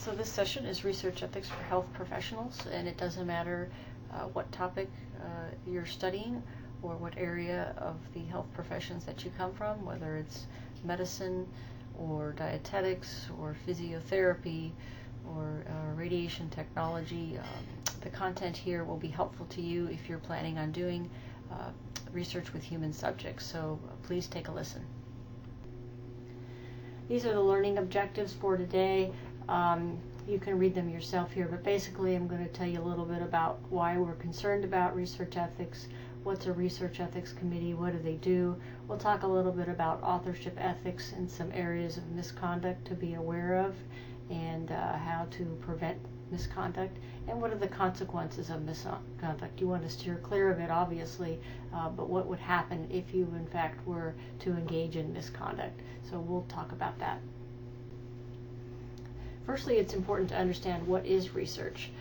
So this session is research ethics for health professionals, and it doesn't matter what topic you're studying or what area of the health professions that you come from, whether it's medicine or dietetics or physiotherapy or radiation technology. The content here will be helpful to you if you're planning on doing research with human subjects, so please take a listen. These are the learning objectives for today. You can read them yourself here, but basically I'm going to tell you a little bit about why we're concerned about research ethics, what's a research ethics committee, what do they do. We'll talk a little bit about authorship ethics and some areas of misconduct to be aware of, and how to prevent misconduct, and what are the consequences of misconduct. You want to steer clear of it, obviously, but what would happen if you in fact were to engage in misconduct. So we'll talk about that. Firstly, it's important to understand what is research,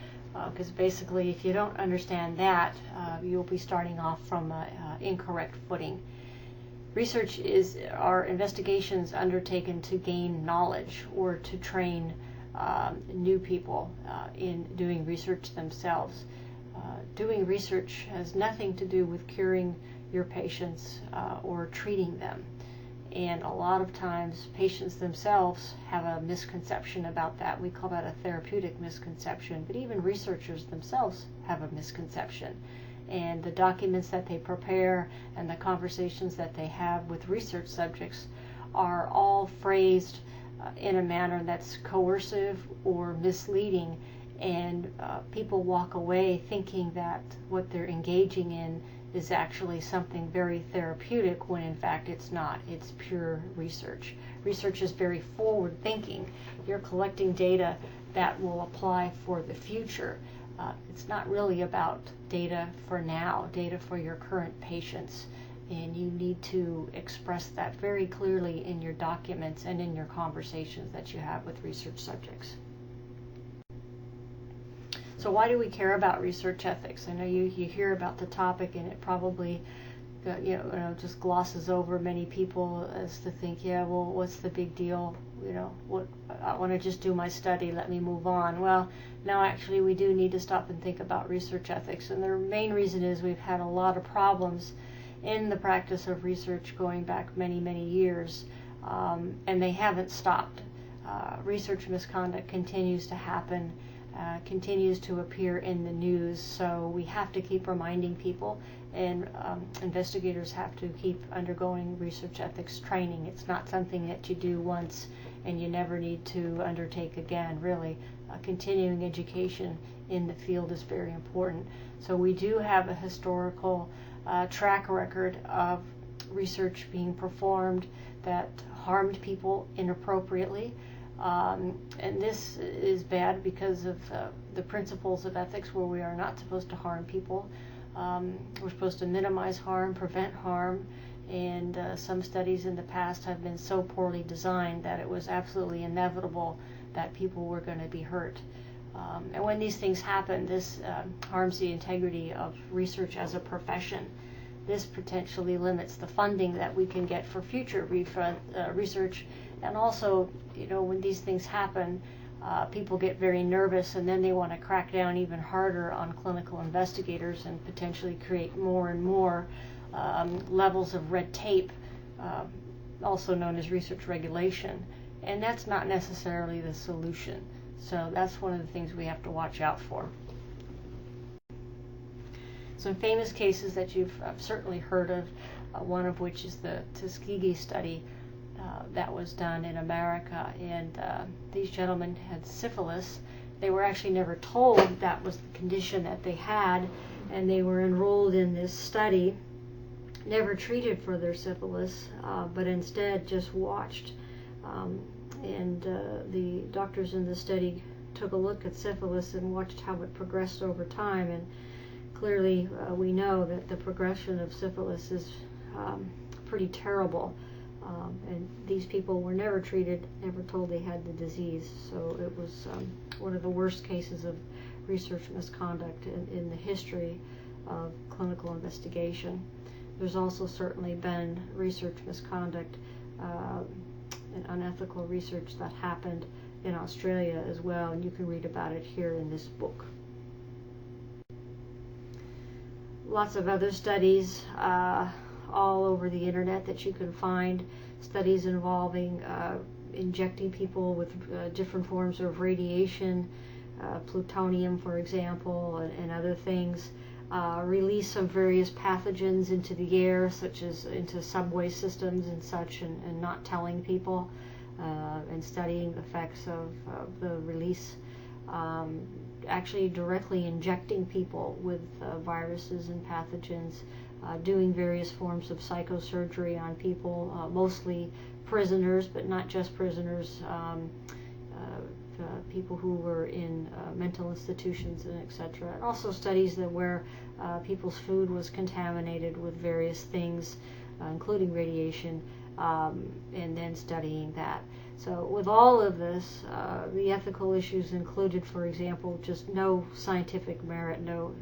because basically if you don't understand that, you'll be starting off from an incorrect footing. Research are investigations undertaken to gain knowledge or to train new people in doing research themselves. Doing research has nothing to do with curing your patients or treating them. And a lot of times patients themselves have a misconception about that. We call that a therapeutic misconception, but even researchers themselves have a misconception. And the documents that they prepare and the conversations that they have with research subjects are all phrased in a manner that's coercive or misleading, and people walk away thinking that what they're engaging in is actually something very therapeutic, when in fact it's not. It's pure research. Research is very forward thinking. You're collecting data that will apply for the future. It's not really about data for now, data for your current patients, and you need to express that very clearly in your documents and in your conversations that you have with research subjects. So why do we care about research ethics? I know you hear about the topic, and it probably just glosses over many people as to think, yeah, well, what's the big deal? What, I want to just do my study, let me move on. Well, no, actually we do need to stop and think about research ethics, and the main reason is we've had a lot of problems in the practice of research going back many, many years, and they haven't stopped. Research misconduct continues to happen, continues to appear in the news, so we have to keep reminding people, and investigators have to keep undergoing research ethics training. It's not something that you do once and you never need to undertake again, really. Continuing education in the field is very important. So we do have a historical track record of research being performed that harmed people inappropriately. And this is bad because of the principles of ethics, where we are not supposed to harm people. We're supposed to minimize harm, prevent harm, and some studies in the past have been so poorly designed that it was absolutely inevitable that people were going to be hurt. And when these things happen, this harms the integrity of research as a profession. This potentially limits the funding that we can get for future research. And also, when these things happen, people get very nervous, and then they want to crack down even harder on clinical investigators and potentially create more and more levels of red tape, also known as research regulation. And that's not necessarily the solution. So that's one of the things we have to watch out for. Some famous cases that you've certainly heard of, one of which is the Tuskegee study that was done in America, and these gentlemen had syphilis. They were actually never told that was the condition that they had, and they were enrolled in this study, never treated for their syphilis, but instead just watched. And the doctors in the study took a look at syphilis and watched how it progressed over time, and clearly we know that the progression of syphilis is pretty terrible. And these people were never treated, never told they had the disease. So it was one of the worst cases of research misconduct in the history of clinical investigation. There's also certainly been research misconduct and unethical research that happened in Australia as well, and you can read about it here in this book. Lots of other studies all over the internet that you can find, studies involving injecting people with different forms of radiation, plutonium, for example, and other things, release of various pathogens into the air, such as into subway systems and such, and not telling people, and studying the effects of the release, actually directly injecting people with viruses and pathogens, doing various forms of psychosurgery on people, mostly prisoners, but not just prisoners, people who were in mental institutions and etc. And also studies that where people's food was contaminated with various things, including radiation, and then studying that. So with all of this, the ethical issues included, for example, just no scientific merit, no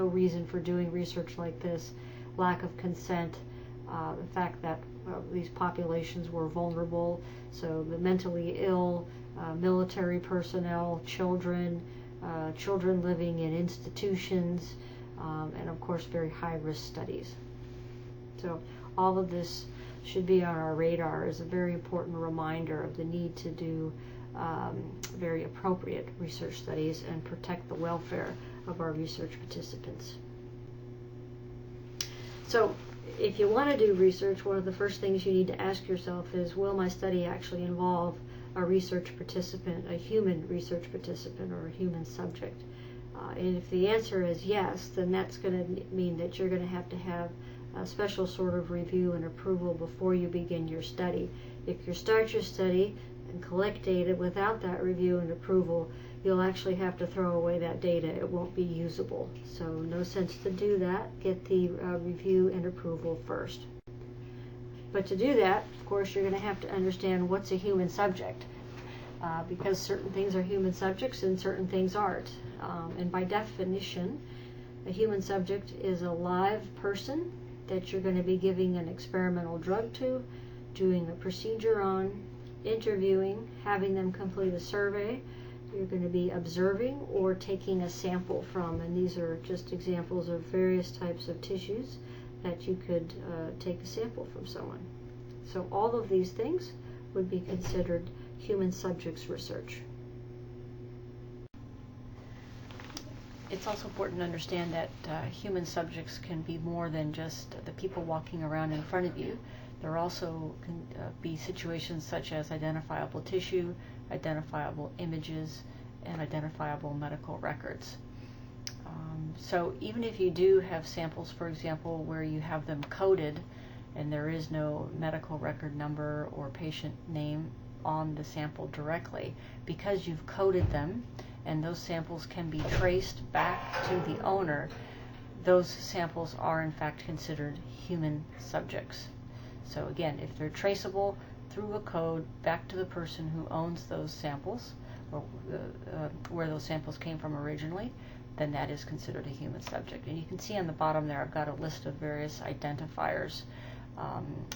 reason for doing research like this, lack of consent, the fact that these populations were vulnerable, so the mentally ill, military personnel, children living in institutions, and of course very high-risk studies. So all of this should be on our radar as a very important reminder of the need to do very appropriate research studies and protect the welfare of our research participants. So if you want to do research, one of the first things you need to ask yourself is, will my study actually involve a research participant, a human research participant, or a human subject? And if the answer is yes, then that's going to mean that you're going to have a special sort of review and approval before you begin your study. If you start your study and collect data without that review and approval, you'll actually have to throw away that data. It won't be usable. So no sense to do that. Get the review and approval first. But to do that, of course, you're going to have to understand what's a human subject, because certain things are human subjects and certain things aren't. And by definition, a human subject is a live person that you're going to be giving an experimental drug to, doing a procedure on, interviewing, having them complete a survey. You're going to be observing or taking a sample from, and these are just examples of various types of tissues that you could take a sample from someone. So all of these things would be considered human subjects research. It's also important to understand that human subjects can be more than just the people walking around in front of you. There also can be situations such as identifiable tissue, identifiable images, and identifiable medical records. So even if you do have samples, for example, where you have them coded and there is no medical record number or patient name on the sample directly, because you've coded them and those samples can be traced back to the owner, those samples are in fact considered human subjects. So again, if they're traceable through a code back to the person who owns those samples, or where those samples came from originally, then that is considered a human subject. And you can see on the bottom there, I've got a list of various identifiers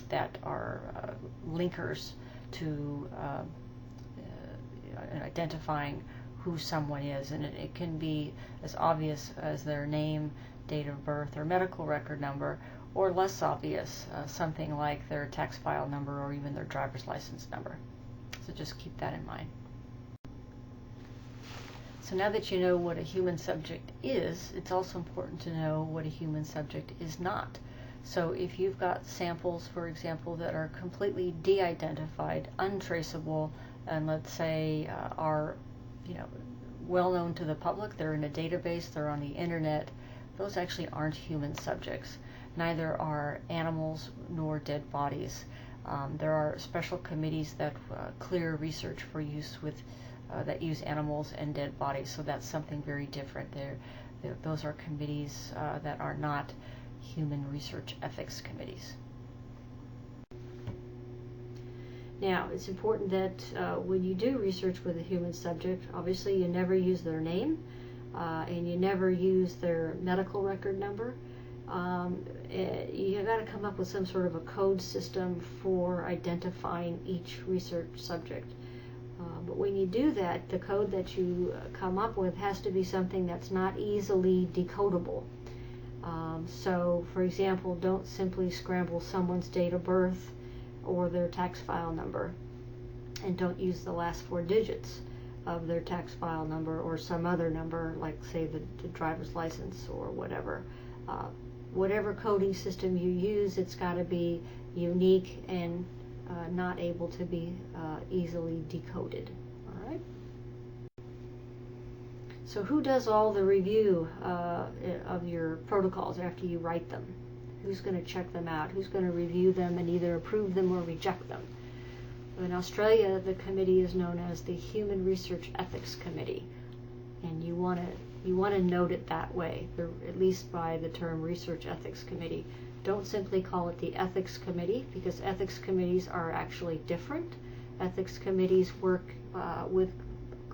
that are linkers to identifying who someone is, and it can be as obvious as their name, date of birth, or medical record number, or less obvious, something like their tax file number or even their driver's license number. So just keep that in mind. So now that you know what a human subject is, it's also important to know what a human subject is not. So if you've got samples, for example, that are completely de-identified, untraceable, and let's say are well known to the public, they're in a database, they're on the internet, those actually aren't human subjects. Neither are animals nor dead bodies. There are special committees that clear research for use with that use animals and dead bodies, so that's something very different. Those are committees that are not human research ethics committees. Now, it's important that when you do research with a human subject, obviously you never use their name, and you never use their medical record number. You've got to come up with some sort of a code system for identifying each research subject. But when you do that, the code that you come up with has to be something that's not easily decodable. So, for example, don't simply scramble someone's date of birth or their tax file number, and don't use the last 4 digits of their tax file number or some other number, like say the driver's license or whatever. Whatever coding system you use, it's got to be unique and not able to be easily decoded. All right. So who does all the review of your protocols after you write them? Who's going to check them out? Who's going to review them and either approve them or reject them? In Australia, the committee is known as the Human Research Ethics Committee, and you want to note it that way, at least by the term Research Ethics Committee. Don't simply call it the Ethics Committee, because ethics committees are actually different. Ethics committees work with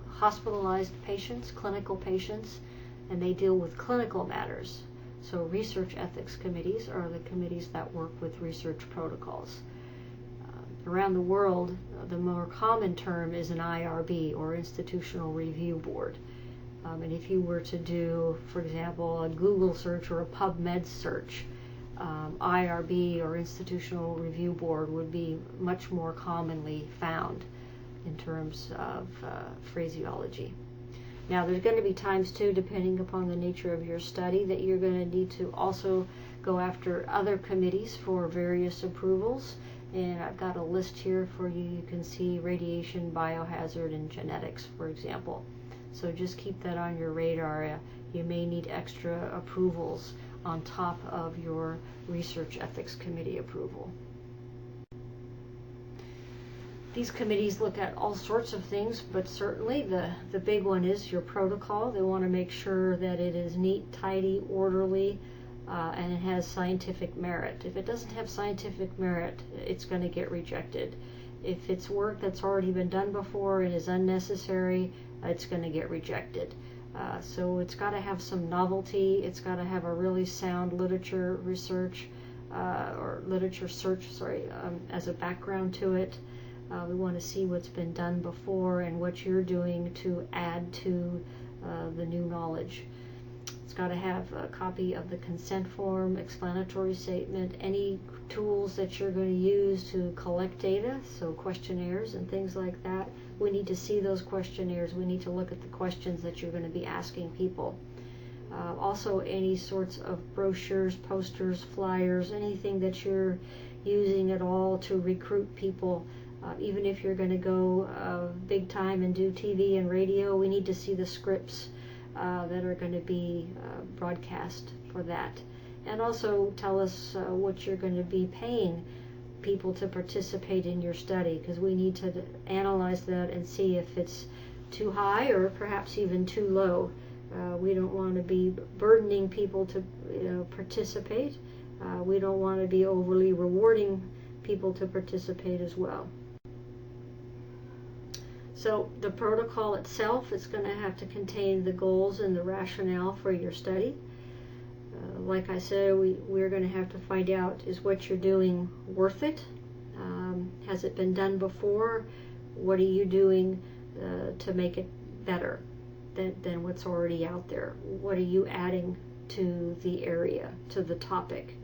hospitalized patients, clinical patients, and they deal with clinical matters. So research ethics committees are the committees that work with research protocols. Around the world, the more common term is an IRB, or Institutional Review Board. And if you were to do, for example, a Google search or a PubMed search, IRB, or Institutional Review Board, would be much more commonly found in terms of phraseology. Now, there's going to be times too, depending upon the nature of your study, that you're going to need to also go after other committees for various approvals. And I've got a list here for you. You can see radiation, biohazard, and genetics, for example. So just keep that on your radar. You may need extra approvals on top of your Research Ethics Committee approval. These committees look at all sorts of things, but certainly the big one is your protocol. They want to make sure that it is neat, tidy, orderly, and it has scientific merit. If it doesn't have scientific merit, it's going to get rejected. If it's work that's already been done before and is unnecessary, it's going to get rejected. So it's got to have some novelty. It's got to have a really sound literature research or literature search, as a background to it. We want to see what's been done before and what you're doing to add to the new knowledge. It's got to have a copy of the consent form, explanatory statement, any tools that you're going to use to collect data, so questionnaires and things like that. We need to see those questionnaires. We need to look at the questions that you're going to be asking people. Also, any sorts of brochures, posters, flyers, anything that you're using at all to recruit people. Even if you're going to go big time and do TV and radio, we need to see the scripts that are going to be broadcast for that. And also tell us what you're going to be paying people to participate in your study, because we need to analyze that and see if it's too high or perhaps even too low. We don't want to be burdening people to participate. We don't want to be overly rewarding people to participate as well. So the protocol itself is going to have to contain the goals and the rationale for your study. Like I said, we're going to have to find out, is what you're doing worth it? Has it been done before? What are you doing to make it better than what's already out there? What are you adding to the area, to the topic?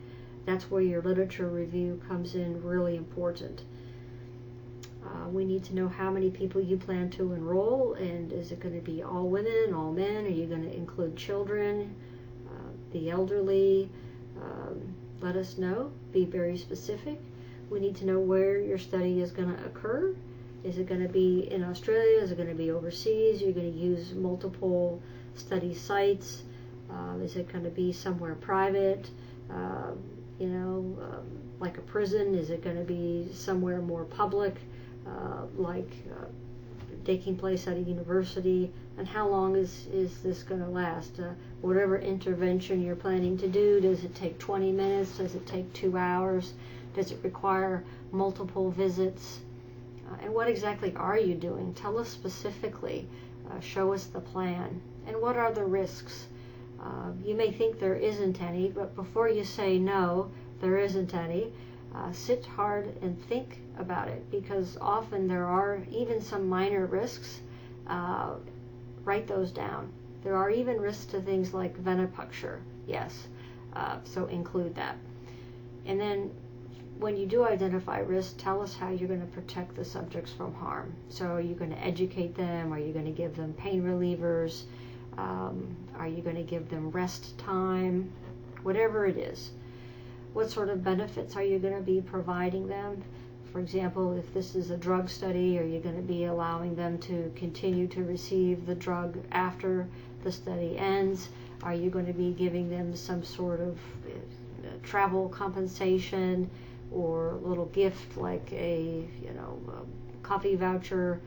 That's where your literature review comes in really important. We need to know how many people you plan to enroll, and is it going to be all women, all men? Are you going to include children, the elderly? Let us know. Be very specific. We need to know where your study is going to occur. Is it going to be in Australia? Is it going to be overseas? You're going to use multiple study sites. Is it going to be somewhere private? Like a prison? Is it going to be somewhere more public? Taking place at a university? And how long is this going to last? Whatever intervention you're planning to do, does it take 20 minutes? Does it take 2 hours? Does it require multiple visits? And what exactly are you doing? Tell us specifically. Show us the plan. And what are the risks? You may think there isn't any, but before you say no, there isn't any, sit hard and think about it, because often there are even some minor risks, write those down. There are even risks to things like venipuncture, yes, so include that. And then when you do identify risk, tell us how you're going to protect the subjects from harm. So are you going to educate them? Are you going to give them pain relievers? Are you going to give them rest time? Whatever it is. What sort of benefits are you going to be providing them? For example, if this is a drug study, are you going to be allowing them to continue to receive the drug after the study ends? Are you going to be giving them some sort of travel compensation or a little gift like a coffee voucher?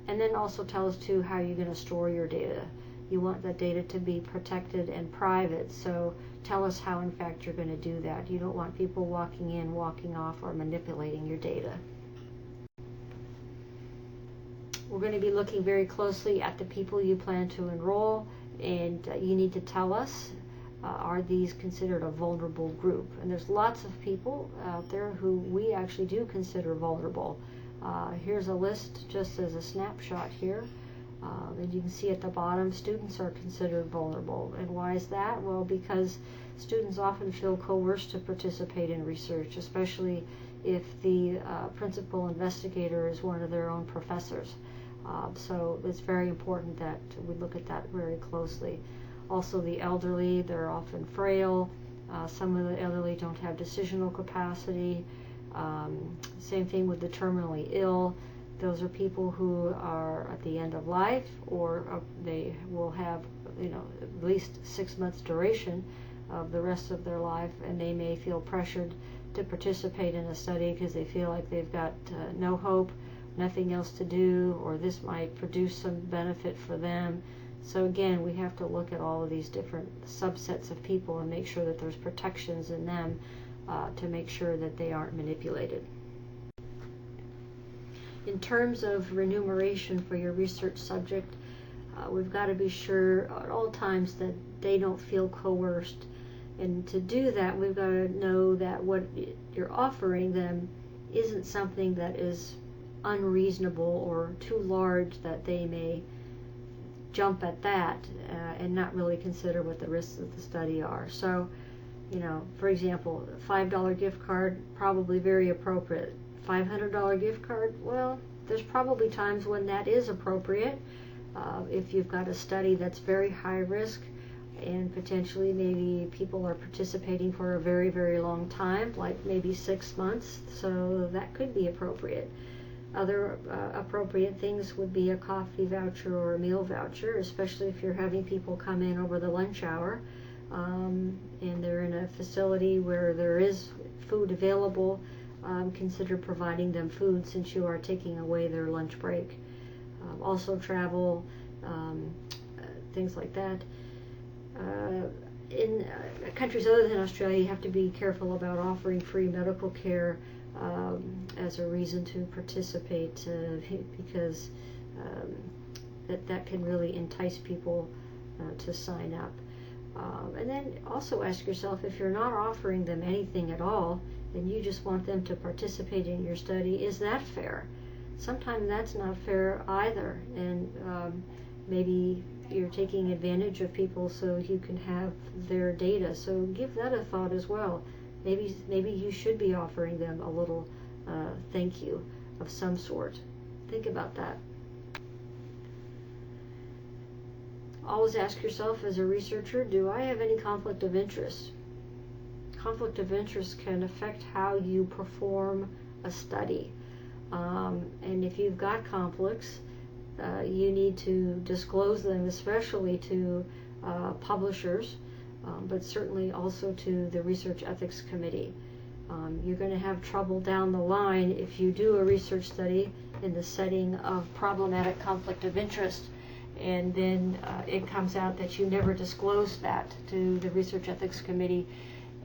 And then also tell us too how you're going to store your data. You want that data to be protected and private, so tell us how in fact you're going to do that. You don't want people walking in, walking off, or manipulating your data. We're going to be looking very closely at the people you plan to enroll, and you need to tell us, are these considered a vulnerable group? And there's lots of people out there who we actually do consider vulnerable. Here's a list just as a snapshot here. And you can see at the bottom, students are considered vulnerable. And why is that? Well, because students often feel coerced to participate in research, especially if the principal investigator is one of their own professors. So it's very important that we look at that very closely. Also, the elderly, they're often frail. Some of the elderly don't have decisional capacity. Same thing with the terminally ill. Those are people who are at the end of life, or they will have, at least 6 months duration of the rest of their life, and they may feel pressured to participate in a study because they feel like they've got no hope, nothing else to do, or this might produce some benefit for them. So again, we have to look at all of these different subsets of people and make sure that there's protections in them to make sure that they aren't manipulated. In terms of remuneration for your research subject, we've got to be sure at all times that they don't feel coerced. And to do that, we've got to know that what you're offering them isn't something that is unreasonable or too large that they may jump at that and not really consider what the risks of the study are. So, for example, a $5 gift card, probably very appropriate. $500 gift card, well, there's probably times when that is appropriate. If you've got a study that's very high risk and potentially maybe people are participating for a very, very long time, like maybe 6 months, so that could be appropriate. Other appropriate things would be a coffee voucher or a meal voucher, especially if you're having people come in over the lunch hour and they're in a facility where there is food available. Consider providing them food since you are taking away their lunch break. Also travel, things like that. In countries other than Australia, you have to be careful about offering free medical care as a reason to participate because that can really entice people to sign up. And then also ask yourself, if you're not offering them anything at all, and you just want them to participate in your study, is that fair? Sometimes that's not fair either, and maybe you're taking advantage of people so you can have their data. So give that a thought as well. Maybe you should be offering them a little thank you of some sort. Think about that. Always ask yourself as a researcher, do I have any conflict of interest? Conflict of interest can affect how you perform a study. And if you've got conflicts, you need to disclose them, especially to publishers, but certainly also to the Research Ethics Committee. You're going to have trouble down the line if you do a research study in the setting of problematic conflict of interest, and then it comes out that you never disclosed that to the Research Ethics Committee,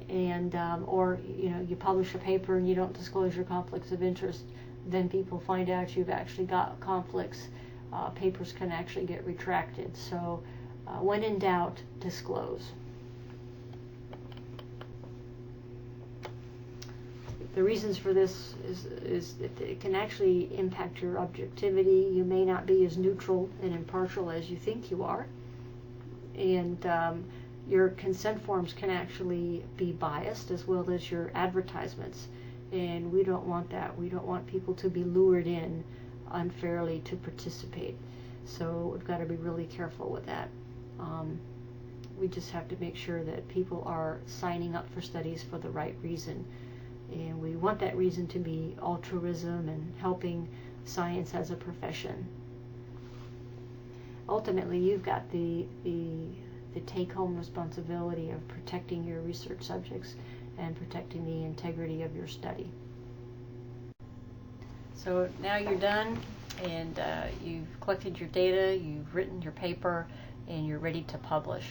and or you publish a paper and you don't disclose your conflicts of interest. Then people find out you've actually got conflicts. Papers can actually get retracted. So when in doubt, disclose. The reasons for this is that it can actually impact your objectivity. You may not be be as neutral and impartial as you think you are. And your consent forms can actually be biased, as well as your advertisements. And we don't want that. We don't want people to be lured in unfairly to participate. So we've got to be really careful with that. We just have to make sure that people are signing up for studies for the right reason. And we want that reason to be altruism and helping science as a profession. Ultimately, you've got the take-home responsibility of protecting your research subjects and protecting the integrity of your study. So now you're done, and you've collected your data, you've written your paper, and you're ready to publish.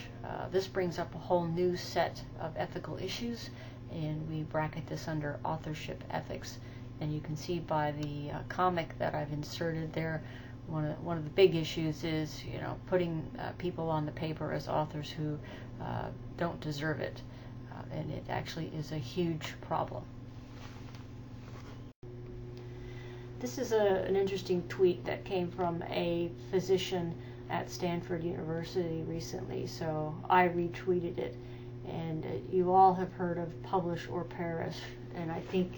This brings up a whole new set of ethical issues, and we bracket this under authorship ethics. And you can see by the comic that I've inserted there, one of the big issues is, putting people on the paper as authors who don't deserve it, and it actually is a huge problem. This is an interesting tweet that came from a physician at Stanford University recently, so I retweeted it. And you all have heard of publish or perish, and I think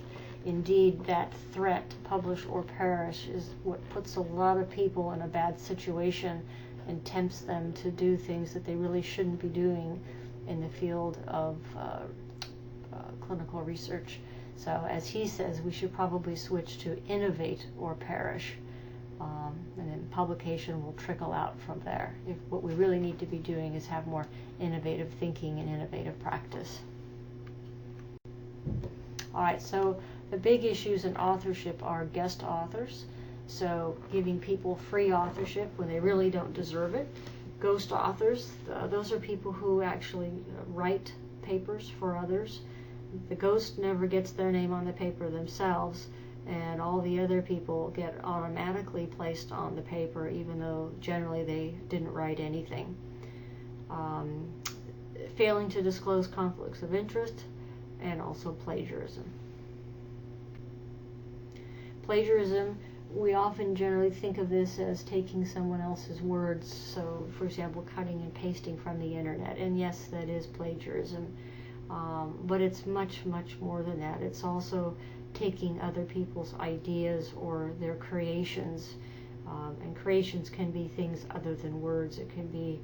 indeed that threat, publish or perish, is what puts a lot of people in a bad situation and tempts them to do things that they really shouldn't be doing in the field of clinical research. So as he says, we should probably switch to innovate or perish, and then publication will trickle out from there. If what we really need to be doing is have more innovative thinking and innovative practice. All right, so the big issues in authorship are guest authors, so giving people free authorship when they really don't deserve it. Ghost authors, those are people who actually write papers for others. The ghost never gets their name on the paper themselves, and all the other people get automatically placed on the paper, even though generally they didn't write anything. Failing to disclose conflicts of interest, and also plagiarism. Plagiarism, we often generally think of this as taking someone else's words, so for example cutting and pasting from the internet, and yes, that is plagiarism, but it's much more than that. It's also taking other people's ideas or their creations, and creations can be things other than words. It can be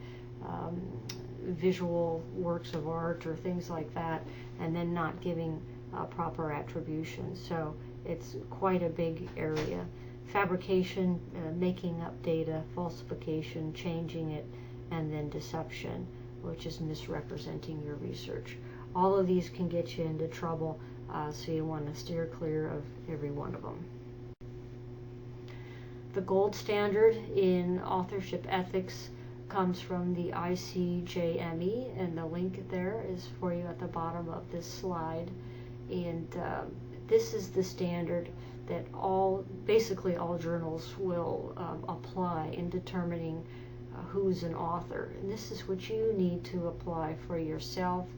visual works of art or things like that, and then not giving proper attribution. So it's quite a big area. Fabrication, making up data, falsification, changing it, and then deception, which is misrepresenting your research. All of these can get you into trouble, so you want to steer clear of every one of them. The gold standard in authorship ethics comes from the ICJME, and the link there is for you at the bottom of this slide. And this is the standard that basically all journals will apply in determining who's an author. And this is what you need to apply for yourself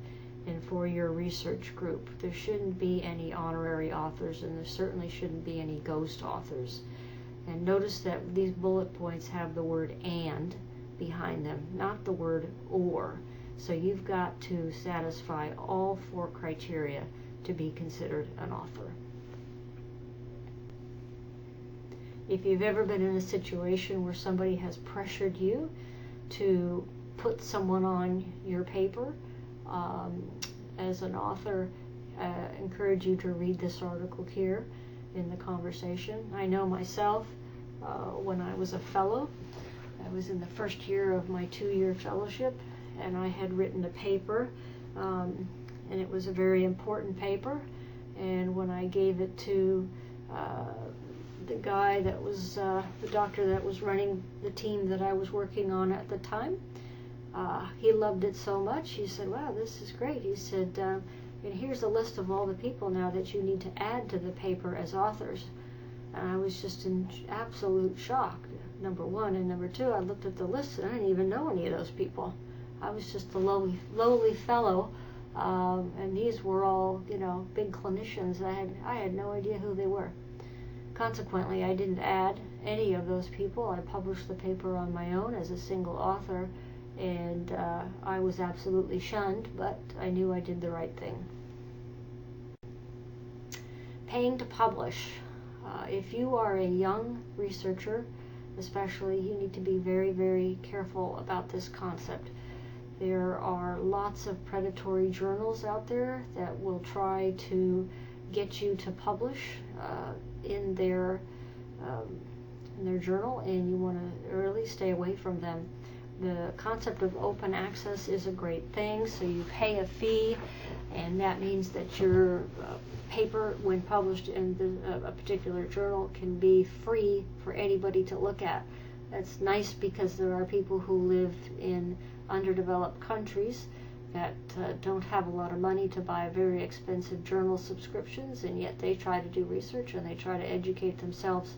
and for your research group. There shouldn't be any honorary authors, and there certainly shouldn't be any ghost authors. And notice that these bullet points have the word "and" behind them, not the word "or." So you've got to satisfy all 4 criteria to be considered an author. If you've ever been in a situation where somebody has pressured you to put someone on your paper, as an author, encourage you to read this article here in the conversation. I know myself, when I was a fellow, I was in the first year of my 2-year fellowship, and I had written a paper, and it was a very important paper, and when I gave it to the guy that was the doctor that was running the team that I was working on at the time, he loved it so much. He said, "Wow, this is great." He said, "And here's a list of all the people now that you need to add to the paper as authors." And I was just in absolute shock, number one. And number two, I looked at the list and I didn't even know any of those people. I was just a lowly fellow, and these were all, big clinicians. I had no idea who they were. Consequently, I didn't add, any of those people. I published the paper on my own as a single author, and I was absolutely shunned, but I knew I did the right thing. Paying to publish. If you are a young researcher, especially, you need to be very, very careful about this concept. There are lots of predatory journals out there that will try to get you to publish in their journal, and you want to really stay away from them. The concept of open access is a great thing, so you pay a fee, and that means that your paper, when published in a particular journal, can be free for anybody to look at. That's nice because there are people who live in underdeveloped countries that don't have a lot of money to buy very expensive journal subscriptions, and yet they try to do research and they try to educate themselves,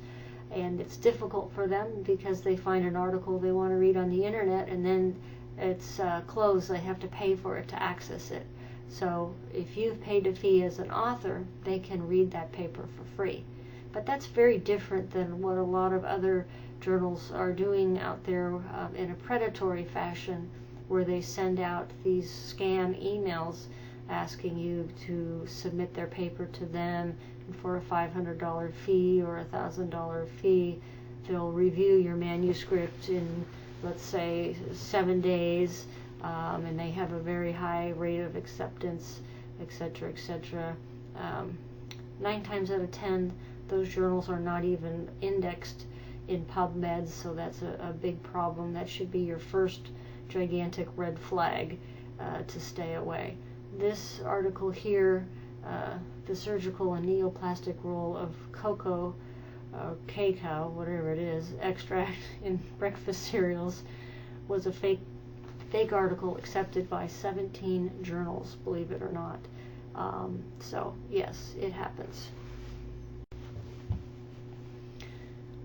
and it's difficult for them because they find an article they want to read on the internet and then it's closed. They have to pay for it to access it. So if you've paid a fee as an author, they can read that paper for free. But that's very different than what a lot of other journals are doing out there in a predatory fashion, where they send out these scam emails asking you to submit their paper to them, and for a $500 fee or a $1,000 fee, they'll review your manuscript in, let's say, 7 days, and they have a very high rate of acceptance, etc., etc. 9 times out of 10, those journals are not even indexed in PubMed, so that's a big problem. That should be your first gigantic red flag to stay away. This article here, the surgical and neoplastic role of cacao, whatever it is, extract in breakfast cereals, was a fake article accepted by 17 journals, believe it or not. So yes, it happens.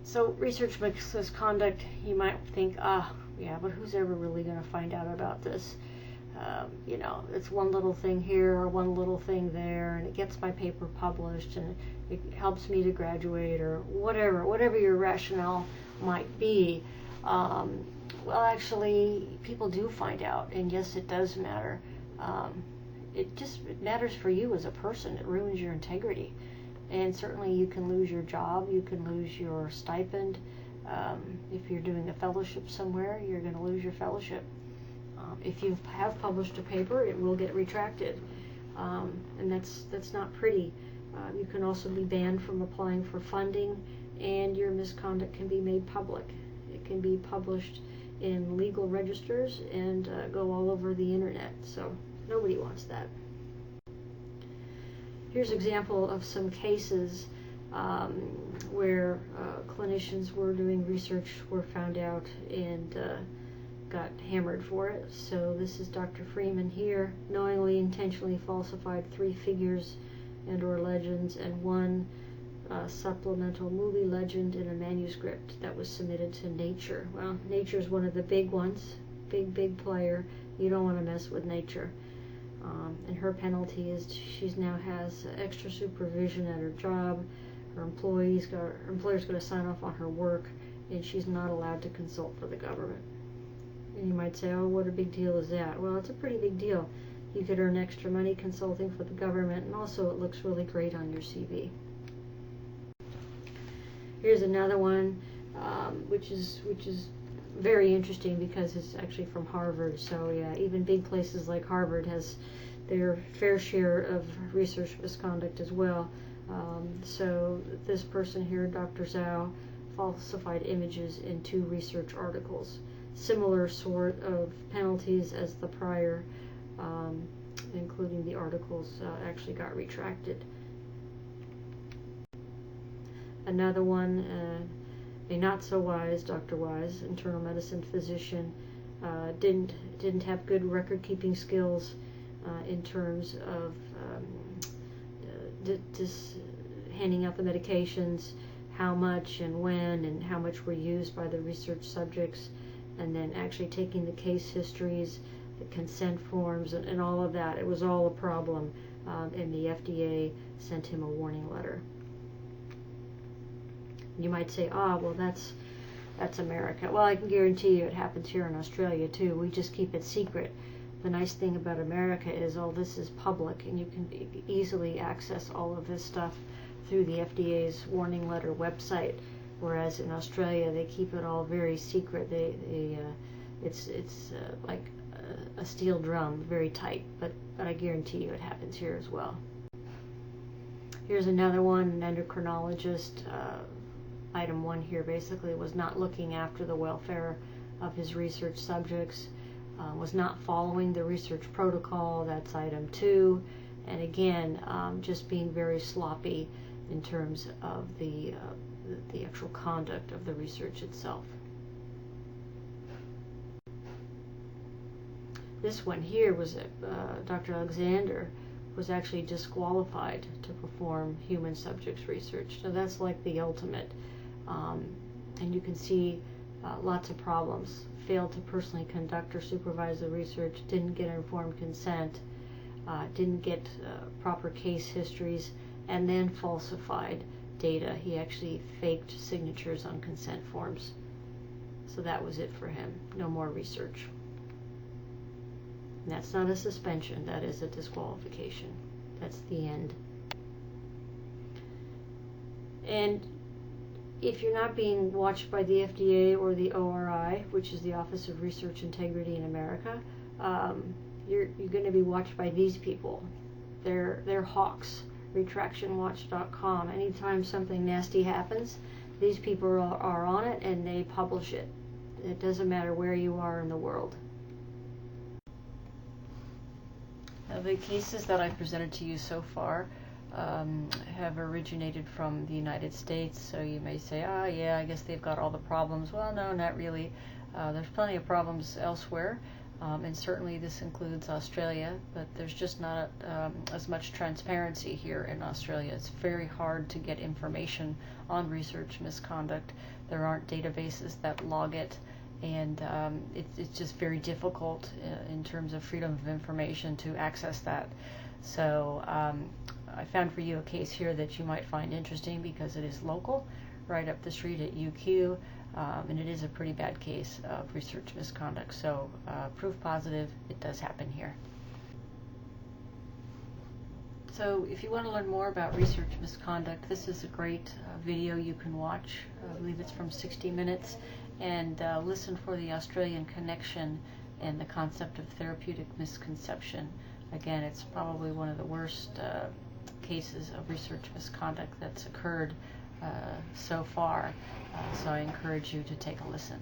So research misconduct, you might think, yeah, but who's ever really going to find out about this? You know, it's one little thing here or one little thing there, and it gets my paper published, and it helps me to graduate, or whatever your rationale might be. Well, actually, people do find out, and yes, it does matter. It matters for you as a person. It ruins your integrity. And certainly you can lose your job, you can lose your stipend. If you're doing a fellowship somewhere, you're going to lose your fellowship. If you have published a paper, it will get retracted. And that's not pretty. You can also be banned from applying for funding, and your misconduct can be made public. It can be published in legal registers and go all over the internet. So nobody wants that. Here's an example of some cases where clinicians were doing research, were found out, and got hammered for it. So this is Dr. Freeman here, knowingly, intentionally falsified 3 figures and or legends and 1 supplemental movie legend in a manuscript that was submitted to Nature. Well, Nature's one of the big ones, big player. You don't want to mess with Nature. And her penalty is she now has extra supervision at her job. Her employer's going to sign off on her work, and she's not allowed to consult for the government. And you might say, oh, what a big deal is that? Well, it's a pretty big deal. You could earn extra money consulting for the government, and also it looks really great on your CV. Here's another one, which is very interesting because it's actually from Harvard. So yeah, even big places like Harvard has their fair share of research misconduct as well. So this person here, Dr. Zhao, falsified images in 2 research articles. Similar sort of penalties as the prior, including the articles actually got retracted. Another one, a not so wise Dr. Wise, internal medicine physician, didn't have good record keeping skills in terms of handing out the medications, how much and when and how much were used by the research subjects, and then actually taking the case histories, the consent forms, and all of that. It was all a problem, and the FDA sent him a warning letter. You might say, well, that's America. Well, I can guarantee you it happens here in Australia too. We just keep it secret. The nice thing about America is all this is public, and you can easily access all of this stuff through the FDA's warning letter website. Whereas in Australia, they keep it all very secret. It's like a steel drum, very tight. But I guarantee you it happens here as well. Here's another one, an endocrinologist. Item 1 here basically was not looking after the welfare of his research subjects, was not following the research protocol. That's item 2. And again, just being very sloppy in terms of the actual conduct of the research itself. This one here was Dr. Alexander was actually disqualified to perform human subjects research. So that's like the ultimate. And you can see lots of problems. Failed to personally conduct or supervise the research, didn't get informed consent, didn't get proper case histories, and then falsified data. He actually faked signatures on consent forms. So that was it for him. No more research. And that's not a suspension, that is a disqualification. That's the end. And if you're not being watched by the FDA or the ORI, which is the Office of Research Integrity in America, you're going to be watched by these people. They're hawks. Retractionwatch.com. Anytime something nasty happens, these people are on it and they publish it. It doesn't matter where you are in the world. The cases that I've presented to you so far have originated from the United States, so you may say, yeah, I guess they've got all the problems. Well, no, not really. There's plenty of problems elsewhere, and certainly this includes Australia, but there's just not as much transparency here in Australia. It's very hard to get information on research misconduct. There aren't databases that log it, and it's just very difficult in terms of freedom of information to access that. So I found for you a case here that you might find interesting because it is local, right up the street at UQ, and it is a pretty bad case of research misconduct. So proof positive, it does happen here. So if you want to learn more about research misconduct, this is a great video you can watch. I believe it's from 60 Minutes. And listen for the Australian connection and the concept of therapeutic misconception. Again, it's probably one of the worst cases of research misconduct that's occurred so far. So I encourage you to take a listen.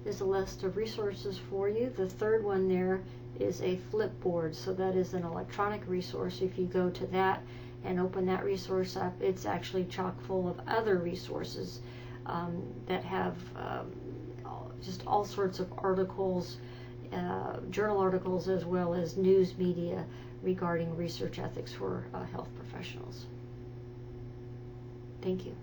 There's a list of resources for you. The third one there is a flipboard. So that is an electronic resource. If you go to that and open that resource up, it's actually chock full of other resources that have just all sorts of articles, journal articles, as well as news media regarding research ethics for health professionals. Thank you.